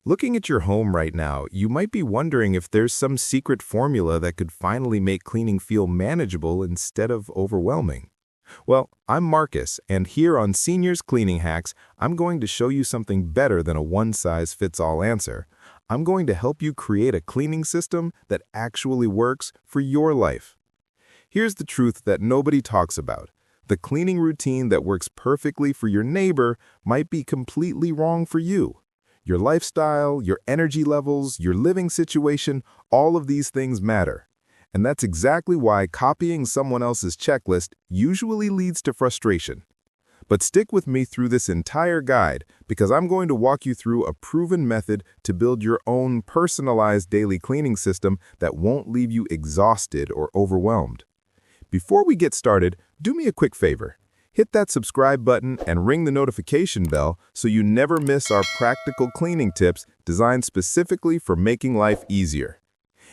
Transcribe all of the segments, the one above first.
Looking at your home right now, you might be wondering if there's some secret formula that could finally make cleaning feel manageable instead of overwhelming. Well, I'm Marcus, and here on Seniors Cleaning Hacks, I'm going to show you something better than a one-size-fits-all answer. I'm going to help you create a cleaning system that actually works for your life. Here's the truth that nobody talks about. The cleaning routine that works perfectly for your neighbor might be completely wrong for you. Your lifestyle, your energy levels, your living situation, all of these things matter. And that's exactly why copying someone else's checklist usually leads to frustration. But stick with me through this entire guide because I'm going to walk you through a proven method to build your own personalized daily cleaning system that won't leave you exhausted or overwhelmed. Before we get started, do me a quick favor. Hit that subscribe button and ring the notification bell so you never miss our practical cleaning tips designed specifically for making life easier.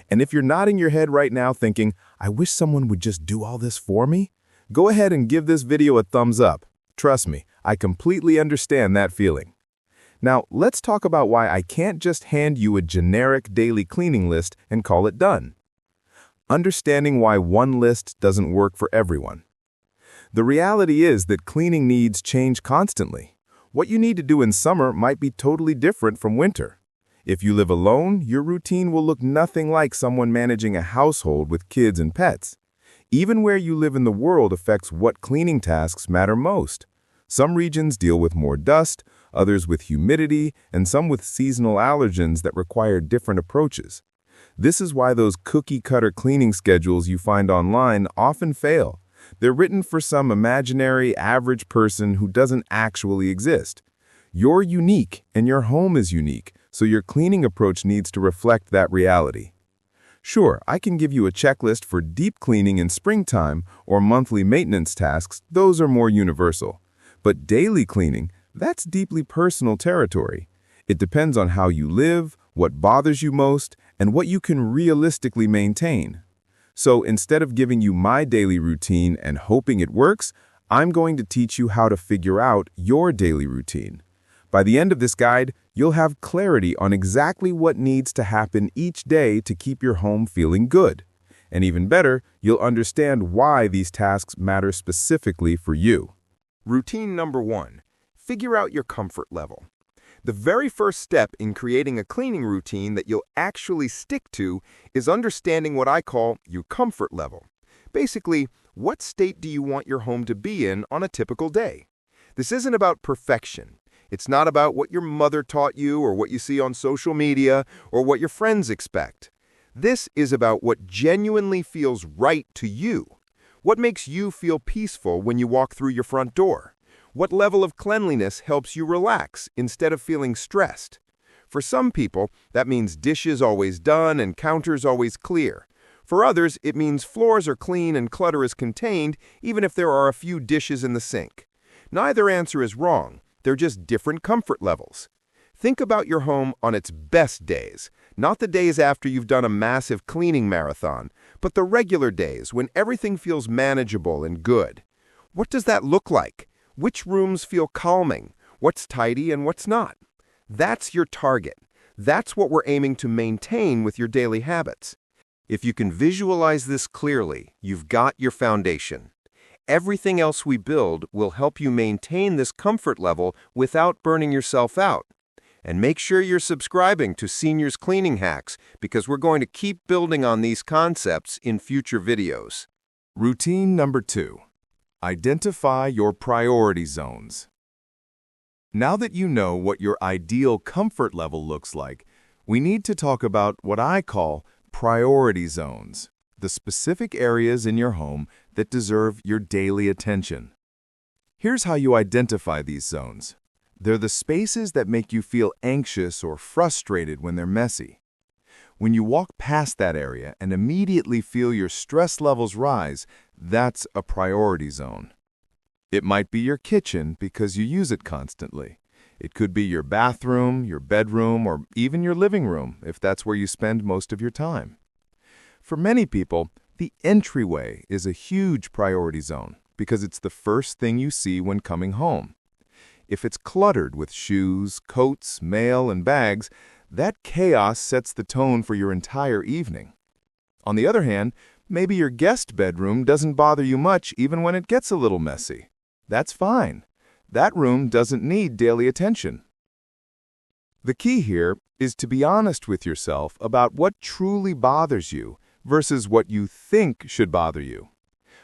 And if you're nodding your head right now thinking, I wish someone would just do all this for me, go ahead and give this video a thumbs up. Trust me, I completely understand that feeling. Now, let's talk about why I can't just hand you a generic daily cleaning list and call it done. Understanding why one list doesn't work for everyone. The reality is that cleaning needs change constantly. What you need to do in summer might be totally different from winter. If you live alone, your routine will look nothing like someone managing a household with kids and pets. Even where you live in the world affects what cleaning tasks matter most. Some regions deal with more dust, others with humidity, and some with seasonal allergens that require different approaches. This is why those cookie-cutter cleaning schedules you find online often fail. They're written for some imaginary, average person who doesn't actually exist. You're unique, and your home is unique, so your cleaning approach needs to reflect that reality. Sure, I can give you a checklist for deep cleaning in springtime or monthly maintenance tasks. Those are more universal. But daily cleaning, that's deeply personal territory. It depends on how you live, what bothers you most, and what you can realistically maintain. So instead of giving you my daily routine and hoping it works, I'm going to teach you how to figure out your daily routine. By the end of this guide, you'll have clarity on exactly what needs to happen each day to keep your home feeling good. And even better, you'll understand why these tasks matter specifically for you. Routine number 1. Figure out your comfort level. The very first step in creating a cleaning routine that you'll actually stick to is understanding what I call your comfort level. Basically, what state do you want your home to be in on a typical day? This isn't about perfection. It's not about what your mother taught you or what you see on social media or what your friends expect. This is about what genuinely feels right to you. What makes you feel peaceful when you walk through your front door? What level of cleanliness helps you relax instead of feeling stressed? For some people, that means dishes always done and counters always clear. For others, it means floors are clean and clutter is contained, even if there are a few dishes in the sink. Neither answer is wrong. They're just different comfort levels. Think about your home on its best days, not the days after you've done a massive cleaning marathon, but the regular days when everything feels manageable and good. What does that look like? Which rooms feel calming? What's tidy and what's not? That's your target. That's what we're aiming to maintain with your daily habits. If you can visualize this clearly, you've got your foundation. Everything else we build will help you maintain this comfort level without burning yourself out. And make sure you're subscribing to Seniors Cleaning Hacks because we're going to keep building on these concepts in future videos. Routine number 2. Identify your priority zones. Now that you know what your ideal comfort level looks like, we need to talk about what I call priority zones, the specific areas in your home that deserve your daily attention. Here's how you identify these zones. They're the spaces that make you feel anxious or frustrated when they're messy. When you walk past that area and immediately feel your stress levels rise, that's a priority zone. It might be your kitchen because you use it constantly. It could be your bathroom, your bedroom, or even your living room if that's where you spend most of your time. For many people, the entryway is a huge priority zone because it's the first thing you see when coming home. If it's cluttered with shoes, coats, mail, and bags, That chaos sets the tone for your entire evening. On the other hand, maybe your guest bedroom doesn't bother you much even when it gets a little messy. That's fine. That room doesn't need daily attention. The key here is to be honest with yourself about what truly bothers you versus what you think should bother you.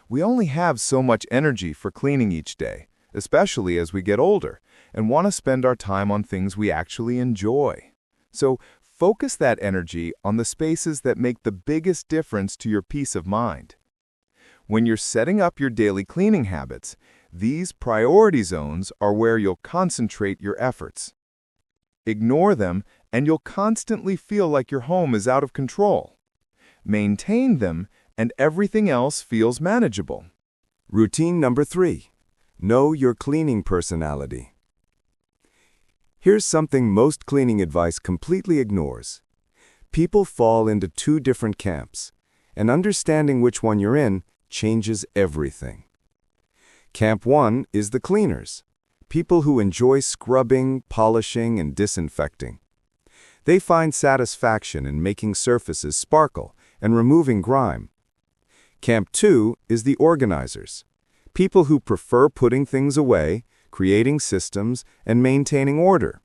We only have so much energy for cleaning each day, especially as we get older, and want to spend our time on things we actually enjoy. So focus that energy on the spaces that make the biggest difference to your peace of mind. When you're setting up your daily cleaning habits, these priority zones are where you'll concentrate your efforts. Ignore them, and you'll constantly feel like your home is out of control. Maintain them, and everything else feels manageable. Routine number 3. Know your cleaning personality. Here's something most cleaning advice completely ignores. People fall into 2 different camps, and understanding which one you're in changes everything. Camp 1 is the cleaners, people who enjoy scrubbing, polishing, and disinfecting. They find satisfaction in making surfaces sparkle and removing grime. Camp 2 is the organizers, people who prefer putting things away, creating systems, and maintaining order.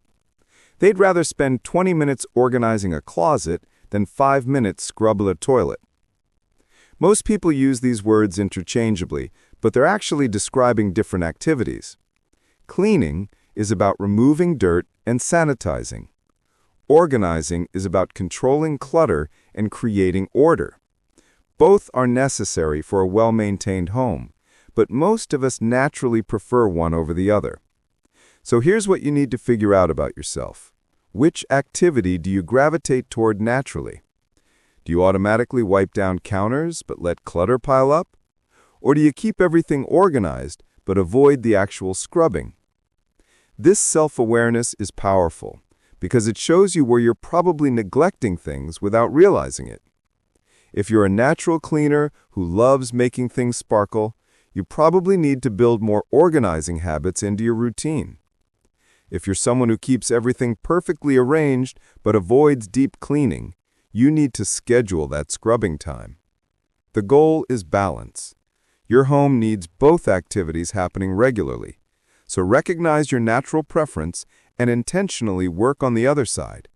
They'd rather spend 20 minutes organizing a closet than 5 minutes scrubbing a toilet. Most people use these words interchangeably, but they're actually describing different activities. Cleaning is about removing dirt and sanitizing. Organizing is about controlling clutter and creating order. Both are necessary for a well-maintained home, but most of us naturally prefer one over the other. So here's what you need to figure out about yourself. Which activity do you gravitate toward naturally? Do you automatically wipe down counters but let clutter pile up? Or do you keep everything organized but avoid the actual scrubbing? This self-awareness is powerful because it shows you where you're probably neglecting things without realizing it. If you're a natural cleaner who loves making things sparkle, you probably need to build more organizing habits into your routine. If you're someone who keeps everything perfectly arranged but avoids deep cleaning, you need to schedule that scrubbing time. The goal is balance. Your home needs both activities happening regularly, so recognize your natural preference and intentionally work on the other side.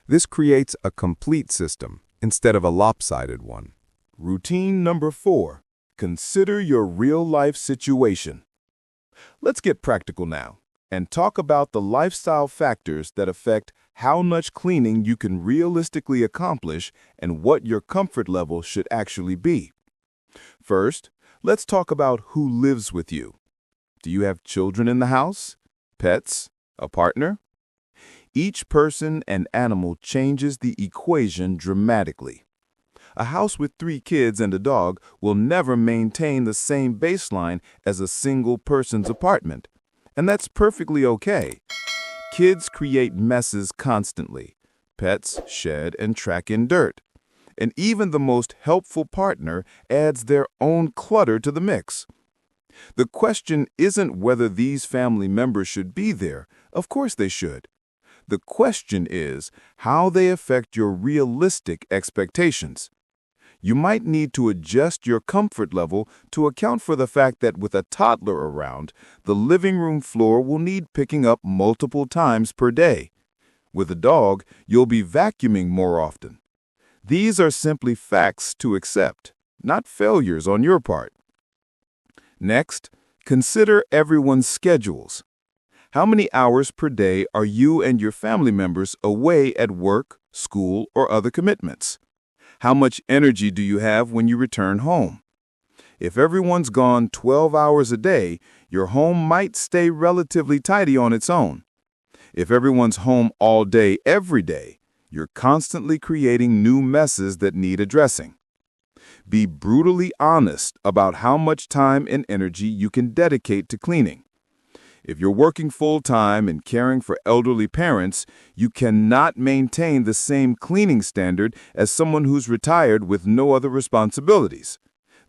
This creates a complete system instead of a lopsided one. Routine number 4. Consider your real-life situation. Let's get practical now and talk about the lifestyle factors that affect how much cleaning you can realistically accomplish and what your comfort level should actually be. First, let's talk about who lives with you. Do you have children in the house? Pets? A partner? Each person and animal changes the equation dramatically. A house with 3 kids and a dog will never maintain the same baseline as a single person's apartment, and that's perfectly okay. Kids create messes constantly. Pets shed and track in dirt. And even the most helpful partner adds their own clutter to the mix. The question isn't whether these family members should be there. Of course they should. The question is how they affect your realistic expectations. You might need to adjust your comfort level to account for the fact that with a toddler around, the living room floor will need picking up multiple times per day. With a dog, you'll be vacuuming more often. These are simply facts to accept, not failures on your part. Next, consider everyone's schedules. How many hours per day are you and your family members away at work, school, or other commitments? How much energy do you have when you return home? If everyone's gone 12 hours a day, your home might stay relatively tidy on its own. If everyone's home all day, every day, you're constantly creating new messes that need addressing. Be brutally honest about how much time and energy you can dedicate to cleaning. If you're working full-time and caring for elderly parents, you cannot maintain the same cleaning standard as someone who's retired with no other responsibilities.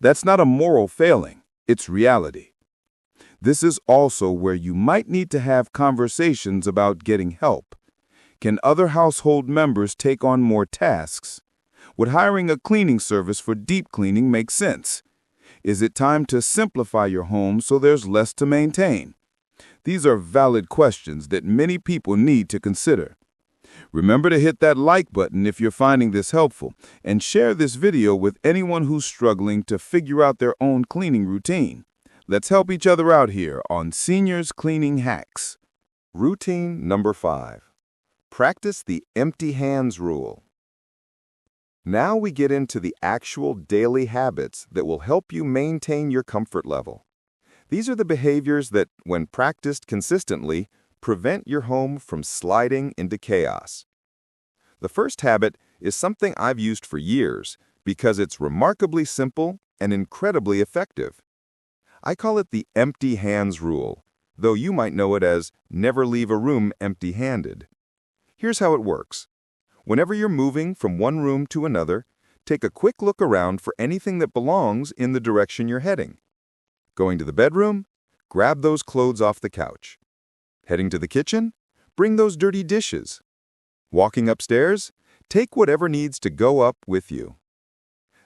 That's not a moral failing, it's reality. This is also where you might need to have conversations about getting help. Can other household members take on more tasks? Would hiring a cleaning service for deep cleaning make sense? Is it time to simplify your home so there's less to maintain? These are valid questions that many people need to consider. Remember to hit that like button if you're finding this helpful, and share this video with anyone who's struggling to figure out their own cleaning routine. Let's help each other out here on Seniors Cleaning Hacks. Routine number 5. Practice the empty hands rule. Now we get into the actual daily habits that will help you maintain your comfort level. These are the behaviors that, when practiced consistently, prevent your home from sliding into chaos. The first habit is something I've used for years because it's remarkably simple and incredibly effective. I call it the empty hands rule, though you might know it as never leave a room empty-handed. Here's how it works. Whenever you're moving from one room to another, take a quick look around for anything that belongs in the direction you're heading. Going to the bedroom? Grab those clothes off the couch. Heading to the kitchen? Bring those dirty dishes. Walking upstairs? Take whatever needs to go up with you.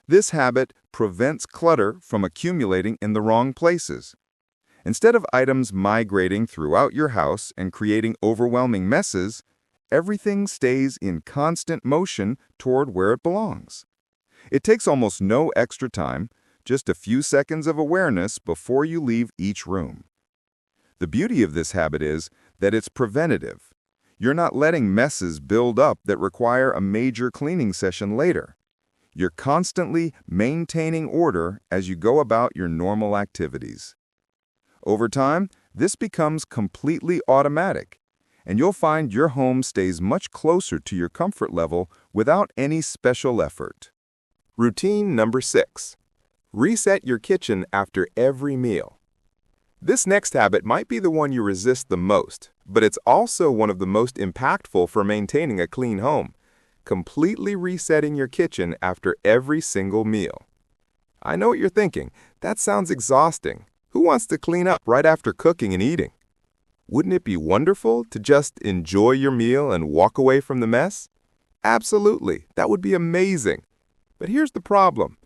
This habit prevents clutter from accumulating in the wrong places. Instead of items migrating throughout your house and creating overwhelming messes, everything stays in constant motion toward where it belongs. It takes almost no extra time, just a few seconds of awareness before you leave each room. The beauty of this habit is that it's preventative. You're not letting messes build up that require a major cleaning session later. You're constantly maintaining order as you go about your normal activities. Over time, this becomes completely automatic, and you'll find your home stays much closer to your comfort level without any special effort. Routine number 6. Reset your kitchen after every meal. This next habit might be the one you resist the most, but it's also one of the most impactful for maintaining a clean home. Completely resetting your kitchen after every single meal. I know what you're thinking. That sounds exhausting. Who wants to clean up right after cooking and eating? Wouldn't it be wonderful to just enjoy your meal and walk away from the mess? Absolutely, that would be amazing. But here's the problem.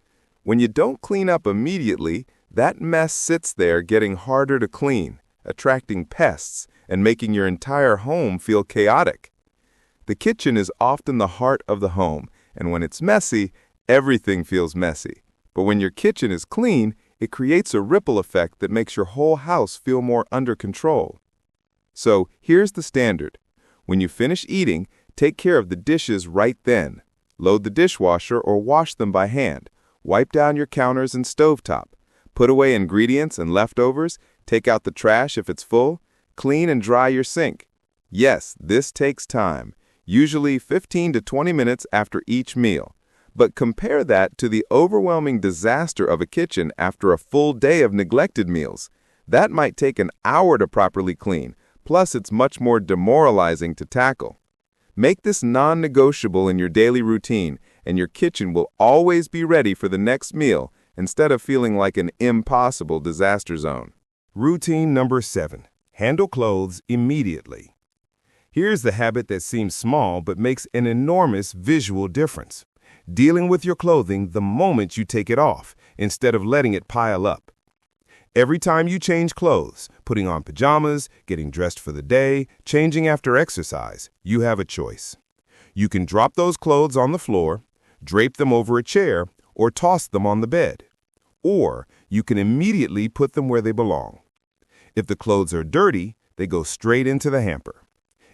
When you don't clean up immediately, that mess sits there getting harder to clean, attracting pests, and making your entire home feel chaotic. The kitchen is often the heart of the home, and when it's messy, everything feels messy. But when your kitchen is clean, it creates a ripple effect that makes your whole house feel more under control. So here's the standard. When you finish eating, take care of the dishes right then. Load the dishwasher or wash them by hand. Wipe down your counters and stovetop. Put away ingredients and leftovers. Take out the trash if it's full. Clean and dry your sink. Yes, this takes time. Usually 15 to 20 minutes after each meal. But compare that to the overwhelming disaster of a kitchen after a full day of neglected meals. That might take an hour to properly clean, plus it's much more demoralizing to tackle. Make this non-negotiable in your daily routine, and your kitchen will always be ready for the next meal instead of feeling like an impossible disaster zone. Routine number 7. Handle clothes immediately. Here's the habit that seems small but makes an enormous visual difference. Dealing with your clothing the moment you take it off, instead of letting it pile up. Every time you change clothes, putting on pajamas, getting dressed for the day, changing after exercise, you have a choice. You can drop those clothes on the floor, drape them over a chair, or toss them on the bed. Or you can immediately put them where they belong. If the clothes are dirty, they go straight into the hamper.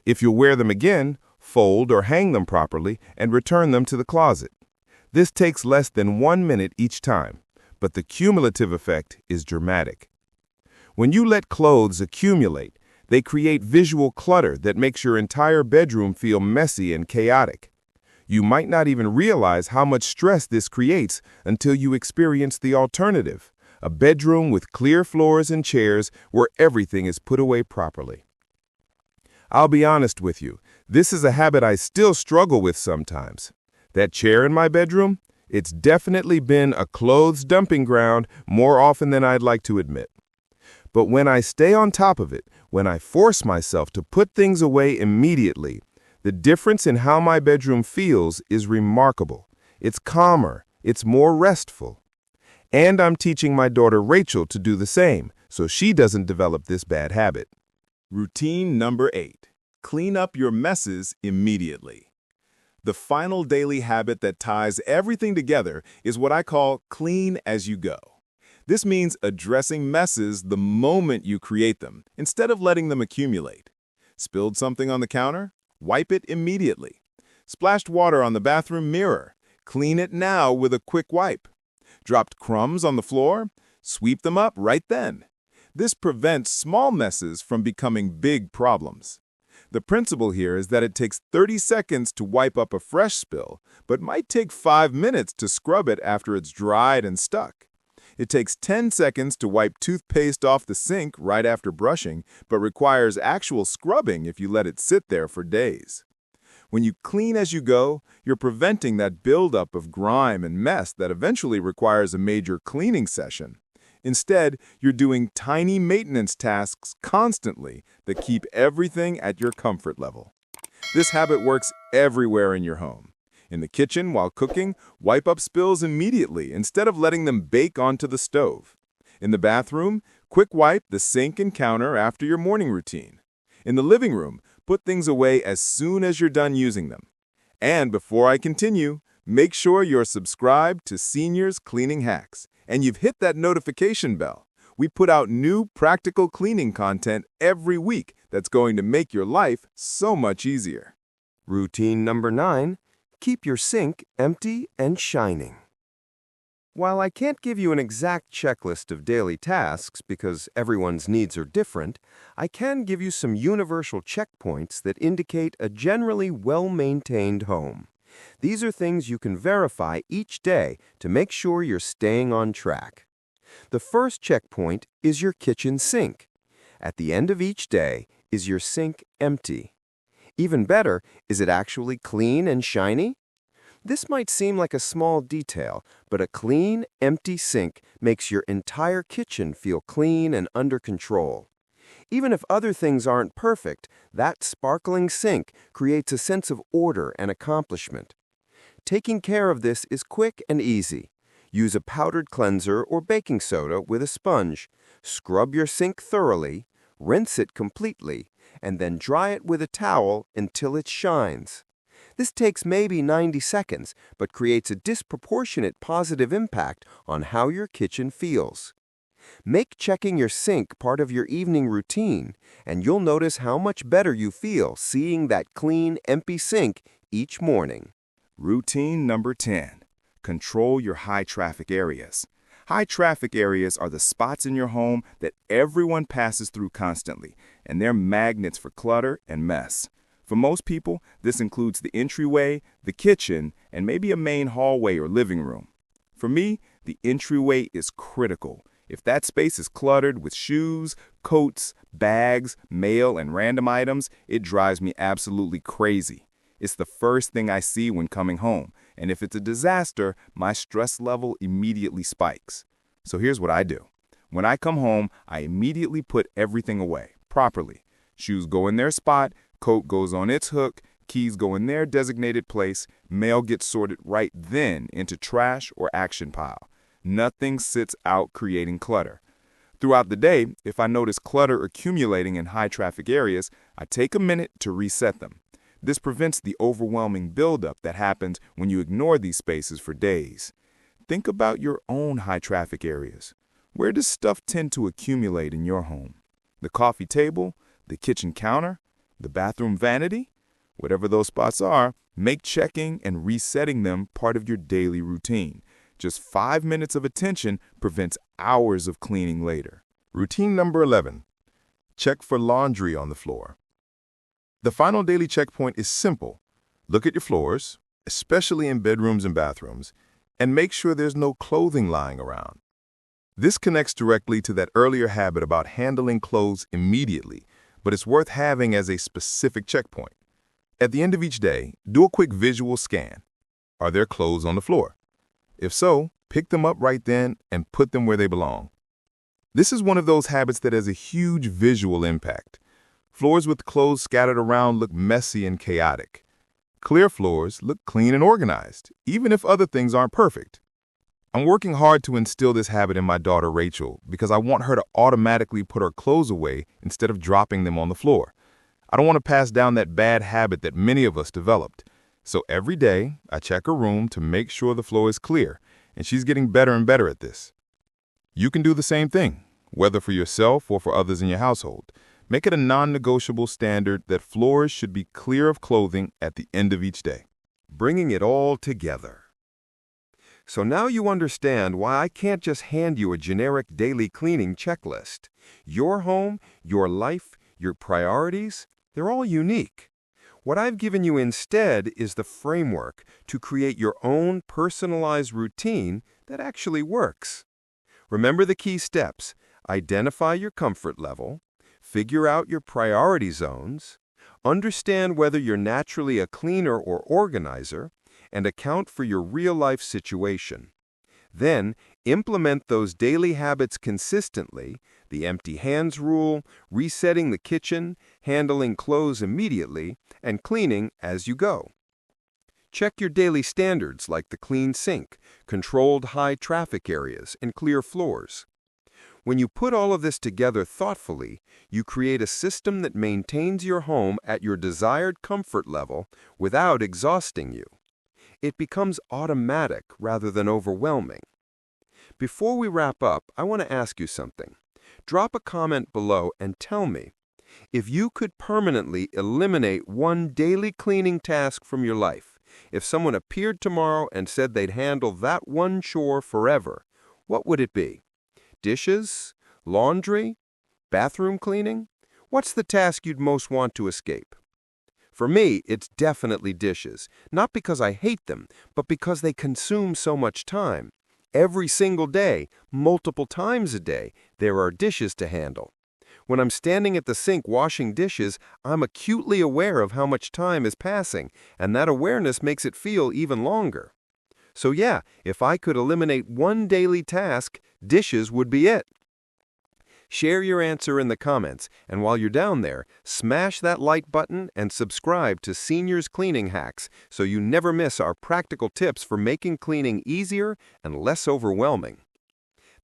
If you'll wear them again, fold or hang them properly and return them to the closet. This takes less than 1 minute each time, but the cumulative effect is dramatic. When you let clothes accumulate, they create visual clutter that makes your entire bedroom feel messy and chaotic. You might not even realize how much stress this creates until you experience the alternative, a bedroom with clear floors and chairs where everything is put away properly. I'll be honest with you, this is a habit I still struggle with sometimes. That chair in my bedroom, it's definitely been a clothes dumping ground more often than I'd like to admit. But when I stay on top of it, when I force myself to put things away immediately, The difference in how my bedroom feels is remarkable. It's calmer, it's more restful. And I'm teaching my daughter Rachel to do the same, so she doesn't develop this bad habit. Routine number 8. Clean up your messes immediately. The final daily habit that ties everything together is what I call clean as you go. This means addressing messes the moment you create them, instead of letting them accumulate. Spilled something on the counter? Wipe it immediately. Splashed water on the bathroom mirror? Clean it now with a quick wipe. Dropped crumbs on the floor? Sweep them up right then. This prevents small messes from becoming big problems. The principle here is that it takes 30 seconds to wipe up a fresh spill, but might take 5 minutes to scrub it after it's dried and stuck. It takes 10 seconds to wipe toothpaste off the sink right after brushing, but requires actual scrubbing if you let it sit there for days. When you clean as you go, you're preventing that buildup of grime and mess that eventually requires a major cleaning session. Instead, you're doing tiny maintenance tasks constantly that keep everything at your comfort level. This habit works everywhere in your home. In the kitchen, while cooking, wipe up spills immediately instead of letting them bake onto the stove. In the bathroom, quick wipe the sink and counter after your morning routine. In the living room, put things away as soon as you're done using them. And before I continue, make sure you're subscribed to Seniors Cleaning Hacks, and you've hit that notification bell. We put out new practical cleaning content every week that's going to make your life so much easier. Routine number 9, keep your sink empty and shining. While I can't give you an exact checklist of daily tasks because everyone's needs are different, I can give you some universal checkpoints that indicate a generally well-maintained home. These are things you can verify each day to make sure you're staying on track. The first checkpoint is your kitchen sink. At the end of each day, is your sink empty? Even better, is it actually clean and shiny? This might seem like a small detail, but a clean, empty sink makes your entire kitchen feel clean and under control. Even if other things aren't perfect, that sparkling sink creates a sense of order and accomplishment. Taking care of this is quick and easy. Use a powdered cleanser or baking soda with a sponge. Scrub your sink thoroughly, rinse it completely, and then dry it with a towel until it shines. This takes maybe 90 seconds, but creates a disproportionate positive impact on how your kitchen feels. Make checking your sink part of your evening routine, and you'll notice how much better you feel seeing that clean, empty sink each morning. Routine number 10. Control your high-traffic areas. High-traffic areas are the spots in your home that everyone passes through constantly, and they're magnets for clutter and mess. For most people, this includes the entryway, the kitchen, and maybe a main hallway or living room. For me, the entryway is critical. If that space is cluttered with shoes, coats, bags, mail, and random items, it drives me absolutely crazy. It's the first thing I see when coming home, and if it's a disaster, my stress level immediately spikes. So here's what I do. When I come home, I immediately put everything away, properly. Shoes go in their spot, coat goes on its hook, keys go in their designated place, mail gets sorted right then into trash or action pile. Nothing sits out creating clutter. Throughout the day, if I notice clutter accumulating in high-traffic areas, I take a minute to reset them. This prevents the overwhelming buildup that happens when you ignore these spaces for days. Think about your own high-traffic areas. Where does stuff tend to accumulate in your home? The coffee table? The kitchen counter? The bathroom vanity? Whatever those spots are, make checking and resetting them part of your daily routine. Just 5 minutes of attention prevents hours of cleaning later. Routine number 11. Check for laundry on the floor. The final daily checkpoint is simple. Look at your floors, especially in bedrooms and bathrooms, and make sure there's no clothing lying around. This connects directly to that earlier habit about handling clothes immediately, but it's worth having as a specific checkpoint. At the end of each day, do a quick visual scan. Are there clothes on the floor? If so, pick them up right then and put them where they belong. This is one of those habits that has a huge visual impact. Floors with clothes scattered around look messy and chaotic. Clear floors look clean and organized, even if other things aren't perfect. I'm working hard to instill this habit in my daughter Rachel because I want her to automatically put her clothes away instead of dropping them on the floor. I don't want to pass down that bad habit that many of us developed. So every day, I check her room to make sure the floor is clear, and she's getting better and better at this. You can do the same thing, whether for yourself or for others in your household. Make it a non-negotiable standard that floors should be clear of clothing at the end of each day. Bringing it all together. So now you understand why I can't just hand you a generic daily cleaning checklist. Your home, your life, your priorities, they're all unique. What I've given you instead is the framework to create your own personalized routine that actually works. Remember the key steps. Identify your comfort level, figure out your priority zones, understand whether you're naturally a cleaner or organizer, and account for your real-life situation. Then, implement those daily habits consistently, the empty hands rule, resetting the kitchen, handling clothes immediately, and cleaning as you go. Check your daily standards like the clean sink, controlled high traffic areas, and clear floors. When you put all of this together thoughtfully, you create a system that maintains your home at your desired comfort level without exhausting you. It becomes automatic rather than overwhelming. Before we wrap up, I want to ask you something. Drop a comment below and tell me, if you could permanently eliminate one daily cleaning task from your life, if someone appeared tomorrow and said they'd handle that one chore forever, what would it be? Dishes? Laundry? Bathroom cleaning? What's the task you'd most want to escape? For me, it's definitely dishes, not because I hate them, but because they consume so much time. Every single day, multiple times a day, there are dishes to handle. When I'm standing at the sink washing dishes, I'm acutely aware of how much time is passing, and that awareness makes it feel even longer. So yeah, if I could eliminate one daily task, dishes would be it. Share your answer in the comments, and while you're down there, smash that like button and subscribe to Seniors Cleaning Hacks so you never miss our practical tips for making cleaning easier and less overwhelming.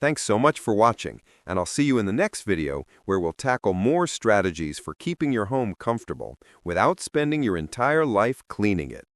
Thanks so much for watching, and I'll see you in the next video where we'll tackle more strategies for keeping your home comfortable without spending your entire life cleaning it.